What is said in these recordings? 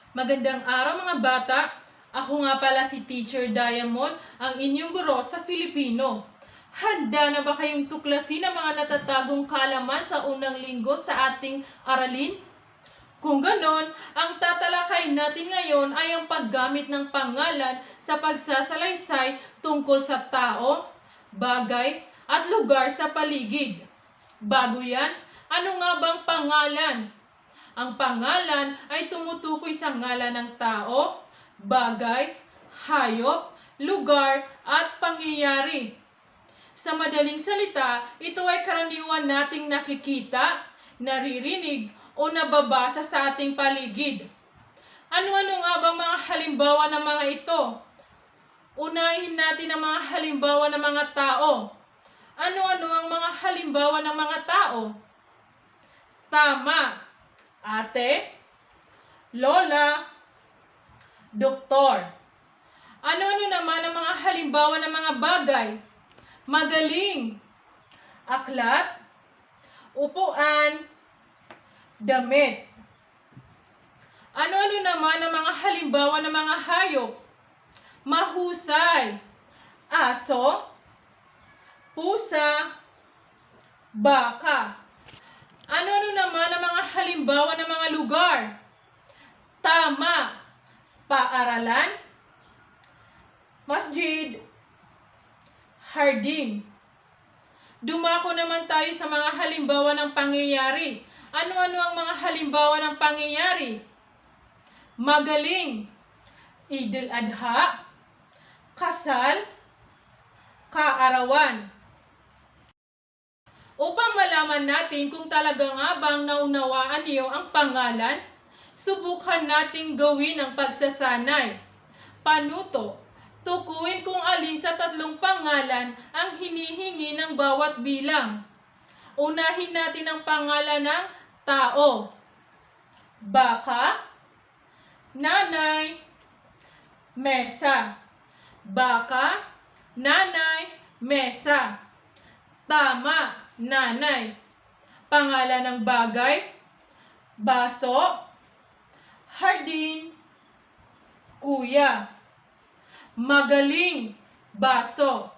Magandang araw mga bata! Ako nga pala si Teacher Diamond, ang inyong guro sa Filipino. Handa na ba kayong tuklasin ang mga natatagong kaalaman sa unang linggo sa ating aralin? Kung ganon, ang tatalakayin natin ngayon ay ang paggamit ng pangalan sa pagsasalaysay tungkol sa tao, bagay, at lugar sa paligid. Bago yan, ano nga bang pangalan? Ang pangalan ay tumutukoy sa ngalan ng tao, bagay, hayop, lugar, at pangyayari. Sa madaling salita, ito ay karaniwan nating nakikita, naririnig, o nababasa sa ating paligid. Ano-ano nga bang mga halimbawa ng mga ito? Unahin natin ang mga halimbawa ng mga tao. Ano-ano ang mga halimbawa ng mga tao? Tama! Ate, lola, doktor. Ano-ano naman ang mga halimbawa ng mga bagay? Magaling, aklat, upuan, damit. Ano-ano naman ang mga halimbawa ng mga hayop? Mahusay, aso, pusa, baka. Ano-ano naman ang mga halimbawa ng mga lugar? Tama, paaralan, masjid, hardin. Dumako naman tayo sa mga halimbawa ng pangyayari. Ano-ano ang mga halimbawa ng pangyayari? Magaling, Idul Adha, kasal, kaarawan. Upang malaman natin kung talaga nga bang naunawaan niyo ang pangalan, subukan nating gawin ang pagsasanay. Panuto, tukuyin kung alin sa tatlong pangalan ang hinihingi ng bawat bilang. Unahin natin ang pangalan ng tao. Baka, nanay, mesa. Baka, nanay, mesa. Tama, nanay. Pangalan ng bagay, baso, hardin, kuya. Magaling, baso.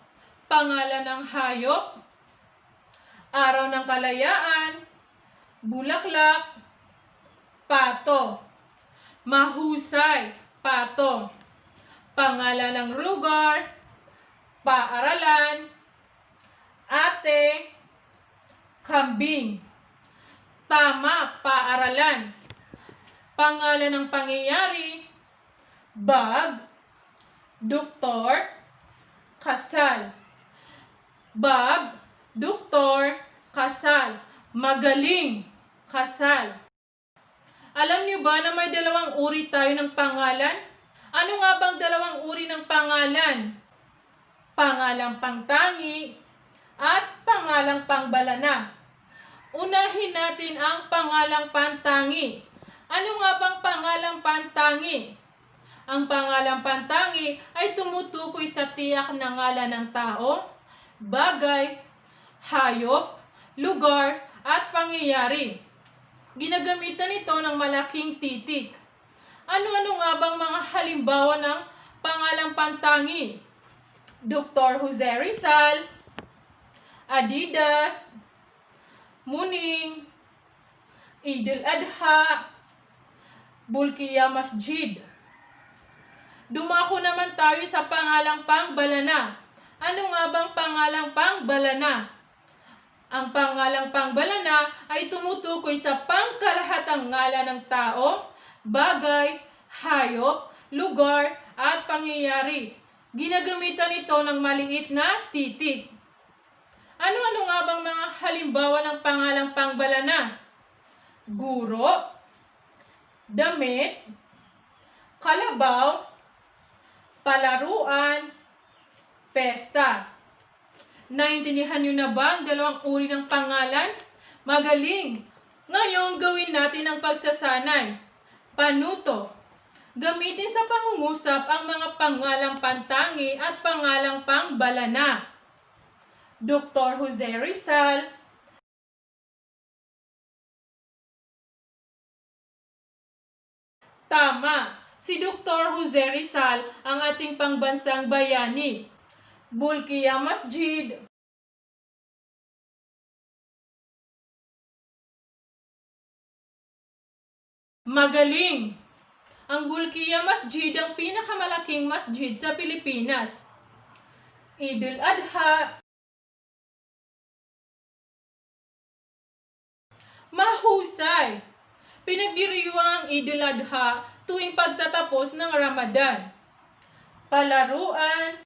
Pangalan ng hayop, araw ng kalayaan, bulaklak, pato. Mahusay, pato. Pangalan ng lugar, paaralan, ate, kambing. Tama, paaralan. Pangalan ng pangyayari, bag, doktor, kasal. Bag, doktor, kasal. Magaling, kasal. Alam niyo ba na may dalawang uri tayo ng pangalan? Ano nga bang dalawang uri ng pangalan? Pangalang pangtangi at pangalang pangbalana. Unahin natin ang pangalang pantangi. Ano nga bang pangalang pantangi? Ang pangalang pantangi ay tumutukoy sa tiyak na ngalan ng tao, bagay, hayop, lugar, at pangyayari. Ginagamitan ito ng malaking titik. Ano-ano nga bang mga halimbawa ng pangalang pantangi? Dr. Jose Rizal, Adidas, Muning, Idul Adha, Bulkiya Masjid. Dumako naman tayo sa pangalang pangbalana. Ano nga bang pangalang pangbalana? Ang pangalang pangbalana ay tumutukoy sa pangkalahatang ngalan ng tao, bagay, hayop, lugar, at pangyayari. Ginagamitan ito ng maliit na titik. Ano-ano nga bang mga halimbawa ng pangalang pangbalana? Guro, damit, kalabaw, palaruan, pesta. Naintindihan niyo na ba ang dalawang uri ng pangalan? Magaling! Ngayon, gawin natin ang pagsasanay. Panuto. Gamitin sa pangungusap ang mga pangalang pantangi at pangalang pangbalana. Dr. Jose Rizal, Tama! Si Dr. Jose Rizal ang ating pangbansang bayani. Bulkiya Masjid. Magaling! Ang Bulkiya Masjid ang pinakamalaking masjid sa Pilipinas. Idul Adha. Mahusay! Pinagdiriwang ang Idul Adha tuwing pagtatapos ng Ramadan. Palaruan.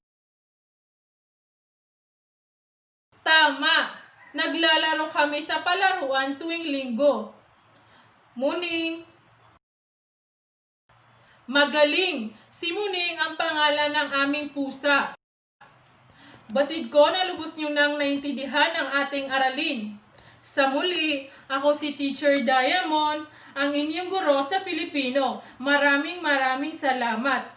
Tama! Naglalaro kami sa palaruan tuwing linggo. Muning. Magaling! Si Muning ang pangalan ng aming pusa. Batid ko na lubos niyo nang naintindihan ang ating aralin. Sa muli, ako si Teacher Diamond, ang inyong guro sa Filipino. Maraming salamat.